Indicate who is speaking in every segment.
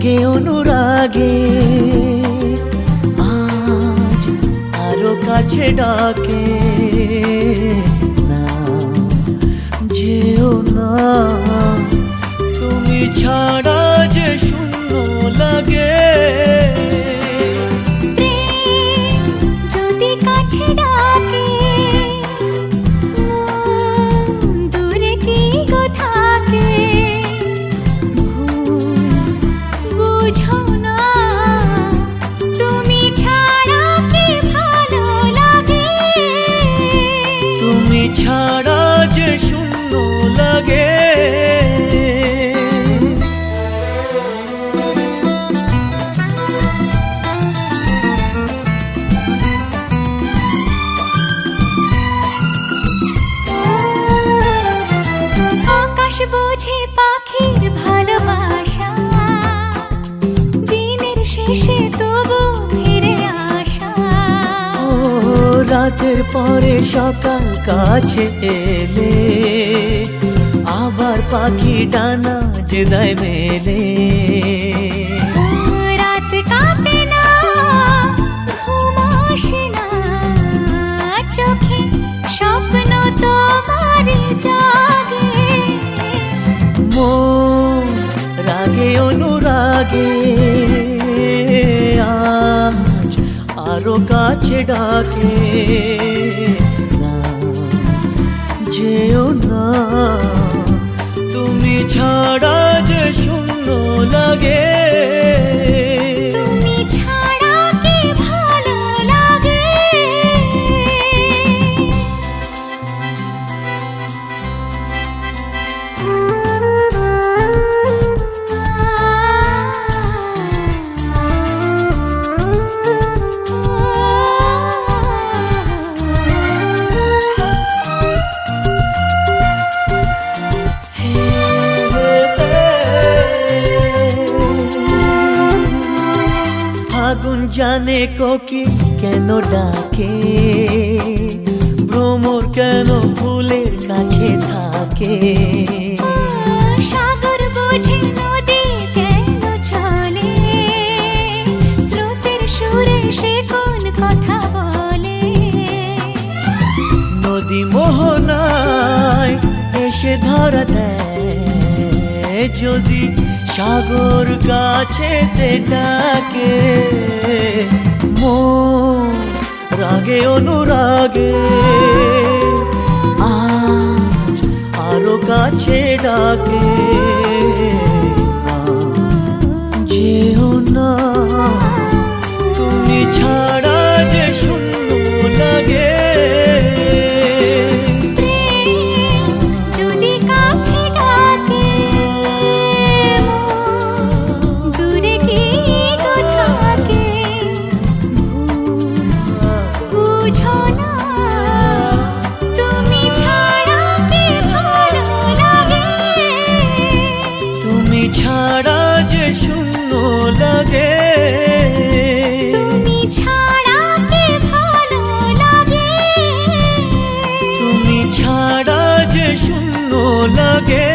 Speaker 1: রাগে অনুরাগে আজ আরো কাছে ডাকে না যেও না তুমি ছাড়া যে শূন্য লাগে
Speaker 2: যদি কাছে ডাকে দূরে কি গো থাকে বুঝো না তুমি ছাড়া কি ভালো লাগে
Speaker 1: তুমি ছাড়া যে শূন্য লাগে
Speaker 2: আকাশ বোঝে পাখির ভালোবাসা দিনের শেষে তবু ফিরে আসা
Speaker 1: ও রাতের পরে সকাল কাছে এলে আবার পাখি ডানা যে দেয় মেলে
Speaker 2: রাত কাটে না ঘুম আসে না চোখে স্বপ্ন তোমার জাগে
Speaker 1: মন রাগে অনুরাগে আজ আরো কাছে ডাকে না যেও না তুমি ছাড়া যে শূন্য লাগে
Speaker 2: তুমি ছাড়া কি ভালো লাগে
Speaker 1: ফাগুন জানে কোকিল কেন ডাকে ভ্রমর কেন ফুলের কাছে থাকে
Speaker 2: সাগর বোঝে নদী কেন চলে স্রোতের সুরে সে কোন কথা বলে
Speaker 1: নদী মোহনায় এসে ধরা দেয় যদি সাগর কাছে ডাকে মন রাগে অনুরাগে আজ আরো কাছে ডাকে না যেও না তুমি ছাড়া যে শূন্য লাগে
Speaker 2: যদি কাছে ডাকে দূরে কি গো থাকে বুঝো না তুমি ছাড়া কি ভালো লাগে
Speaker 1: তুমি ছাড়া যে শূন্য লাগে
Speaker 2: তুমি ছাড়া কি ভালো লাগে
Speaker 1: তুমি ছাড়া যে শূন্য লাগে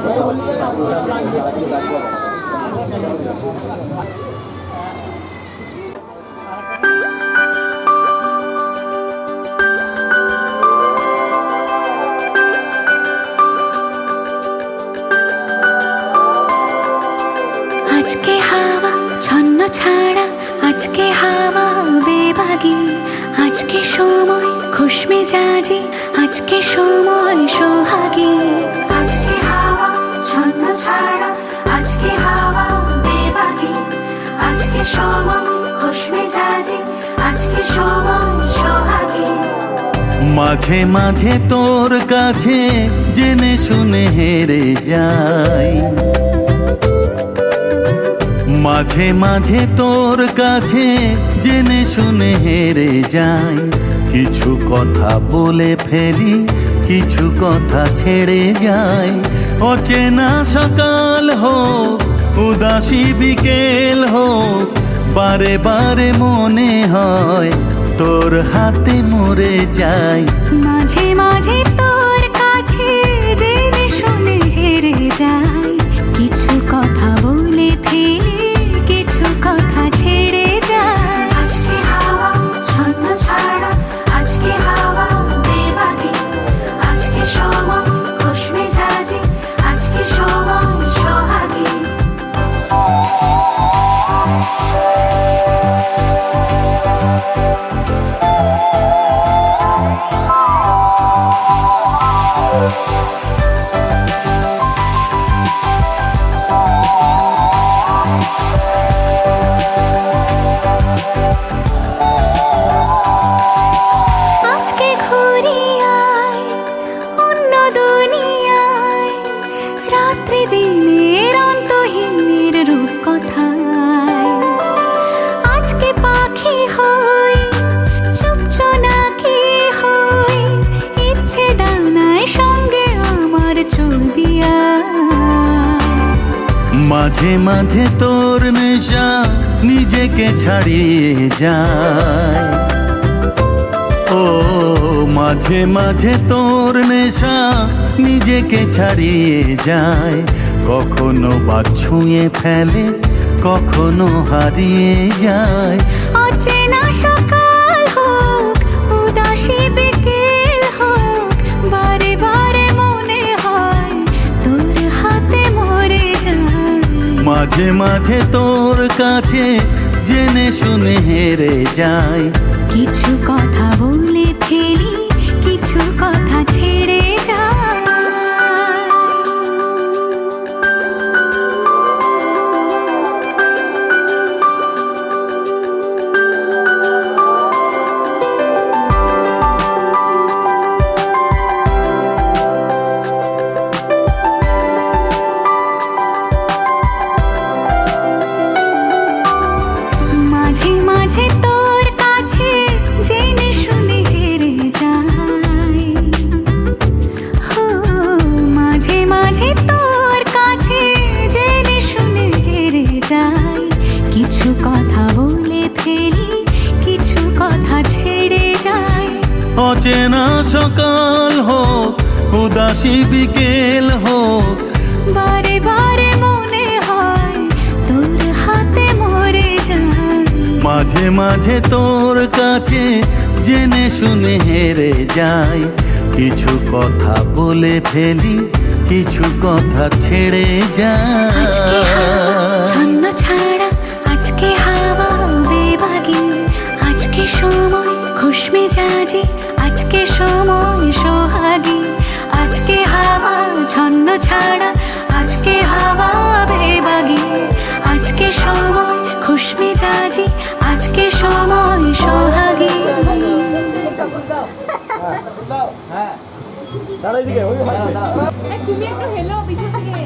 Speaker 2: আজকে হাওয়া ছন্ন ছাড়া, আজকে হাওয়া বেবাগি, আজকে সময় খুশ মেজাজি, আজকে সময় সোহাগী। আজকে হাওয়া ছন্ন ছাড়া, আজকে হাওয়া বেবাগি, আজকে সময় খুশ মেজাজি, আজকে সময় সোহাগী।
Speaker 1: মাঝে মাঝে তোর কাছে জেনে শুনে হেরে যাই, মাঝে মাঝে তোর কাছে জেনে শুনে হেরে যাই। কিছু কথা বলে ফেলি, কিছু কথা ছেড়ে যাই। অচেনা সকাল হোক, উদাসী বিকেল হোক, বারে বারে মনে হয় তোর হাতে মরে যাই।
Speaker 2: মাঝে মাঝে তোর কাছে জেনে শুনে হেরে যাই, কিছু কথা বলে ফেলি, কিছু কথা ছেড়ে যাই। আজকে হাওয়া ছন্ন ছাড়া, আজকে হাওয়া বেবাগি, আজকে সময় খুশ মেজাজি, আজকে সময় সোহাগী। আজকে ঘুরি আয় অন্য দুনিয়ায়, রাত্রি দিনের অন্তহীনের রূপ কথায়। আজকে পাখি হই, চুপ জোনাকি হই, ইচ্ছে ডানায় সঙ্গে আমার চলবি আয়।
Speaker 1: মাঝে মাঝে তোর নেশা নিজেকে ছাড়িয়ে যায়। ও মাঝে মাঝে তোর নেশা নিজেকে ছাড়িয়ে যায়। কখনো বা ছুঁয়ে ফেলে, কখনো হারিয়ে যায়।
Speaker 2: অচেনা সকাল হোক, উদাসী বিকেল হোক, বারে বারে মনে হয় তোর হাতে মরে যায়।
Speaker 1: মাঝে মাঝে তোর কাছে জেনে শুনে হেরে যাই।
Speaker 2: কিছু কথা বলে ফেলি, কিছু কথা ছেড়ে যাই। মাঝে মাঝে তোর কাছে জেনে শুনে হেরে যাই। হো মাঝে মাঝে তোর কাছে জেনে শুনে হেরে যাই। কিছু কথা বলে ফেলি, কিছু কথা ছেড়ে যাই।
Speaker 1: অচেনা সকাল হোক, উদাসী বিকেল হোক,
Speaker 2: বারে বারে মনে হয় তোর হাতে মরে যায়।
Speaker 1: মাঝে মাঝে তোর কাছে জেনে শুনে হেরে যাই। কিছু কথা বলে ফেলি, কিছু কথা ছেড়ে
Speaker 2: আজকে হাওয়া
Speaker 1: যাই।
Speaker 2: ছন্ন ছাড়া, আজকে হাওয়া বেবাগি, আজকে সময় খুশ মেজাজি, আজকে সময় সোহাগী। আজকে হাওয়া ছন্ন ছাড়া, আজকে হাওয়া বেবাগি, আজকে সময় খুশ মেজাজি, আজকে সময় সোহাগী।
Speaker 3: তুমি একটু হেলো পিছন থেকে।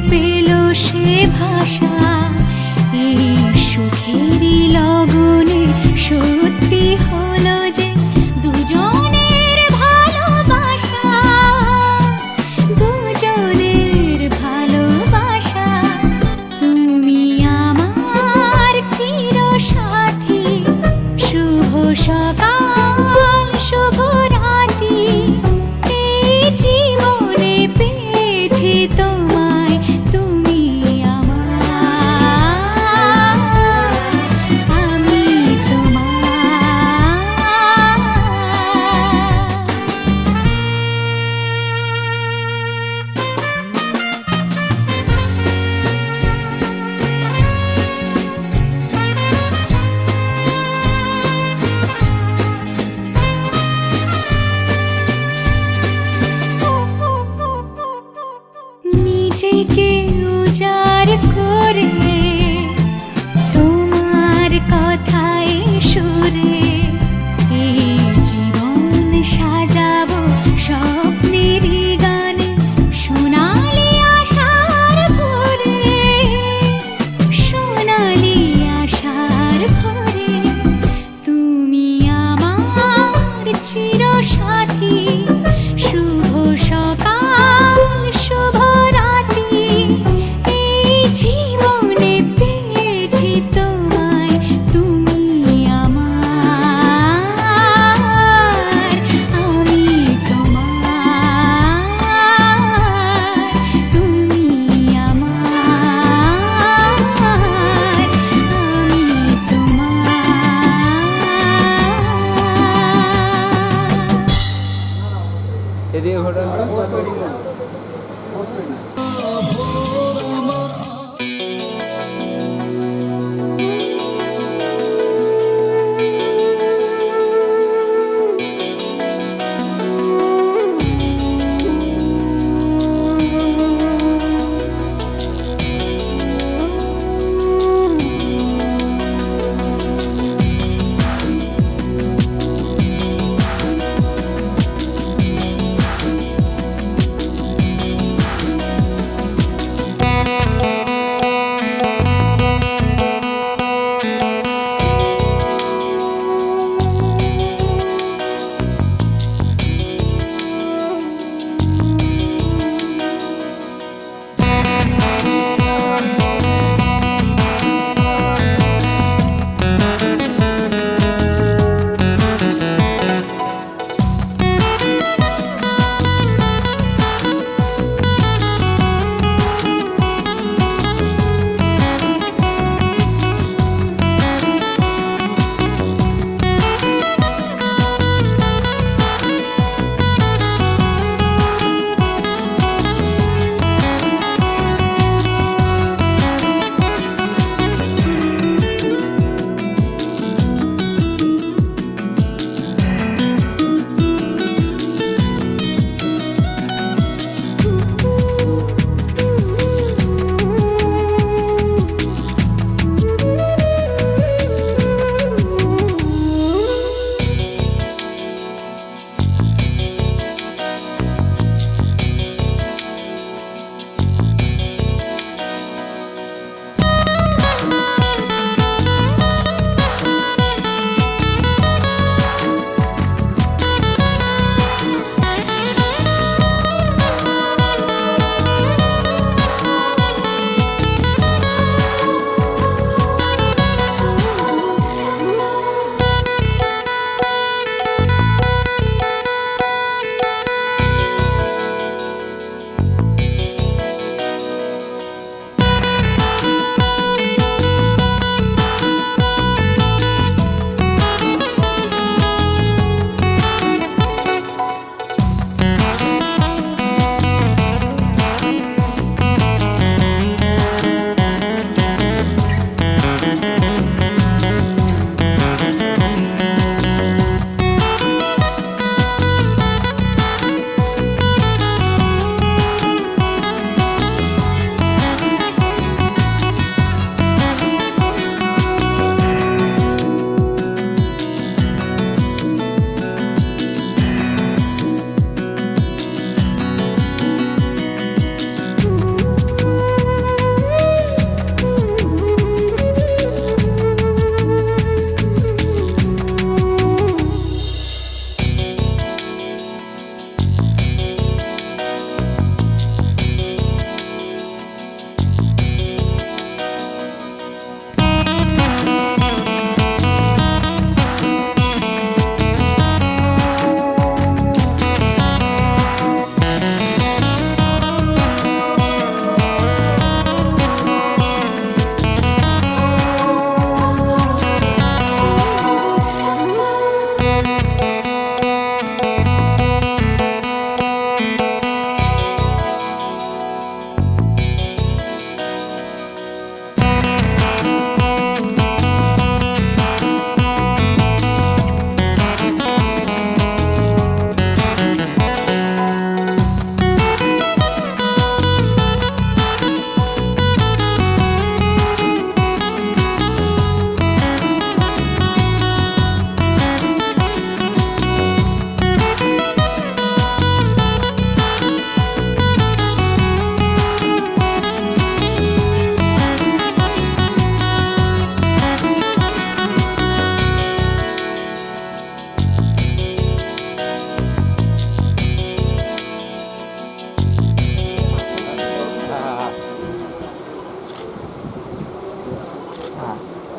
Speaker 2: পেল সে ভাষা, এই সুখেরই লগনে সত্যি হলো যে দুজনের ভালোবাসা, দুজনের ভালোবাসা। তুমি আমার চিরসাথী, শুভ সকাল শুভ রাতি, এই জীবনে পেয়েছি তোমায়, তুমি আমার।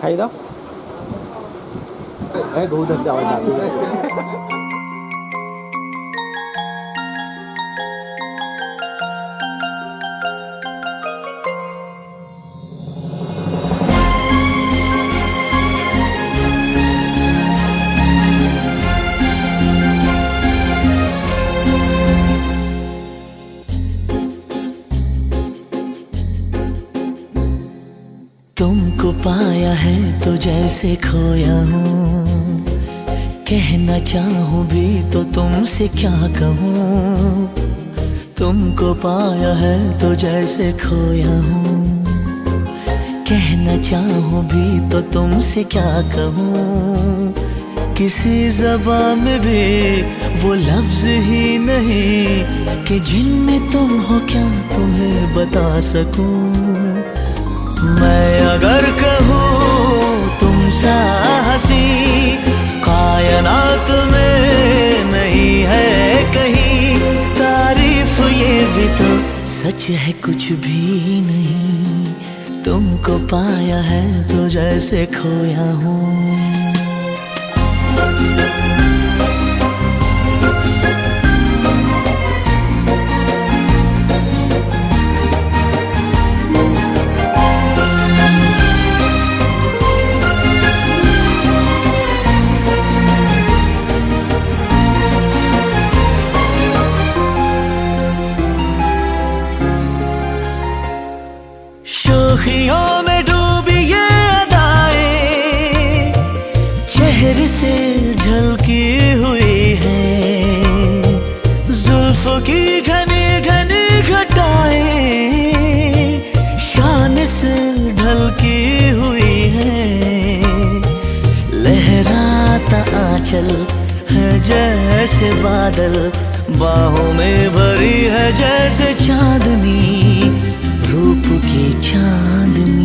Speaker 3: খাই দাও। গরু থাকতে আবার যাবে।
Speaker 1: तुमको पाया है तो जैसे खोया हूँ, कहना चाहूँ भी तो तुमसे क्या कहूँ। तुमको पाया है तो जैसे खोया हूँ, कहना चाहूँ भी तो तुमसे क्या कहूँ। किसी ज़बान में भी वो लफ्ज़ ही नहीं कि जिनमें तुम हो क्या तुम्हें बता सकूँ। मैं अगर कहूँ तुम सा हंसी कायनात में नहीं है कहीं, तारीफ ये भी तो सच है कुछ भी नहीं। तुमको पाया है तो जैसे खोया हूँ। शोखियों में डूबी ये अदाएं चेहरे से झलकी हुई है, जुल्फों की घनी घनी घटाएं शान से ढलकी हुई है। लहराता आंचल है जैसे बादल, बाहों में भरी है जैसे चांदनी, रूप की चांदनी।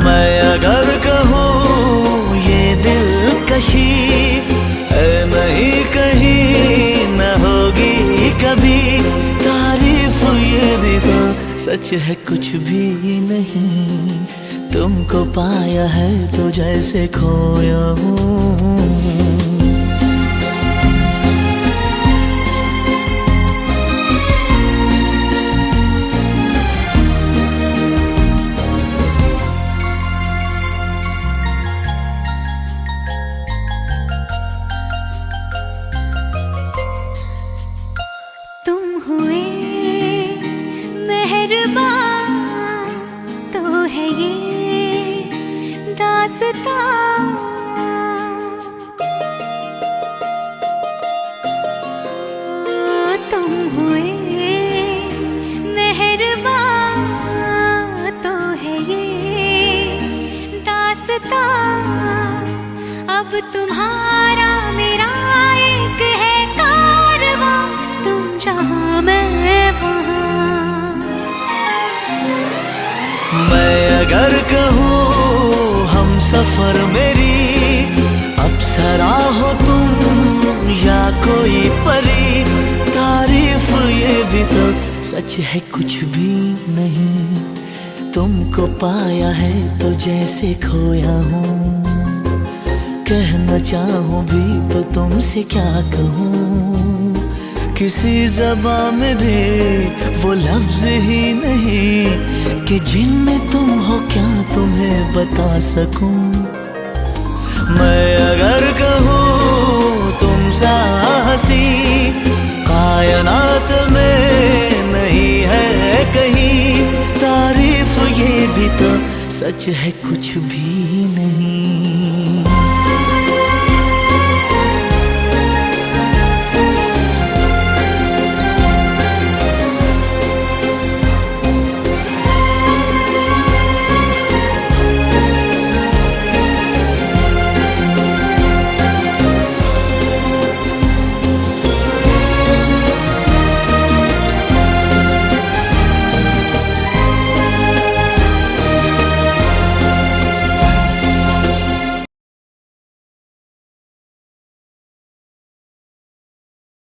Speaker 1: मैं अगर कहूँ ये दिलकशी है नहीं कहीं न होगी कभी, तारीफ ये भी तो सच है कुछ भी नहीं। तुमको पाया है तो जैसे खोया हूँ।
Speaker 2: तुम हुए मेहरबान तो है ये दास्तां। तुम हुए मेहरबान तो है ये दास्तां। अब तुम्हारा मेरा एक है कारवां, तुम जहाँ मैं वहाँ।
Speaker 1: मैं अगर कहूँ हम सफर मेरी अप्सरा हो तुम या कोई परी, तारीफ ये भी तो सच है कुछ भी नहीं। तुमको पाया है तो जैसे खोया हूँ, कहना चाहूँ भी तो तुमसे क्या कहूँ। किसी ज़बान में भी वो लफ्ज़ ही नहीं कि जिनमें तुम हो क्या तुम्हें बता सकूं। मैं अगर कहूँ तुम सा हंसी कायनात में नहीं है कहीं, तारीफ ये भी तो सच है कुछ भी नहीं।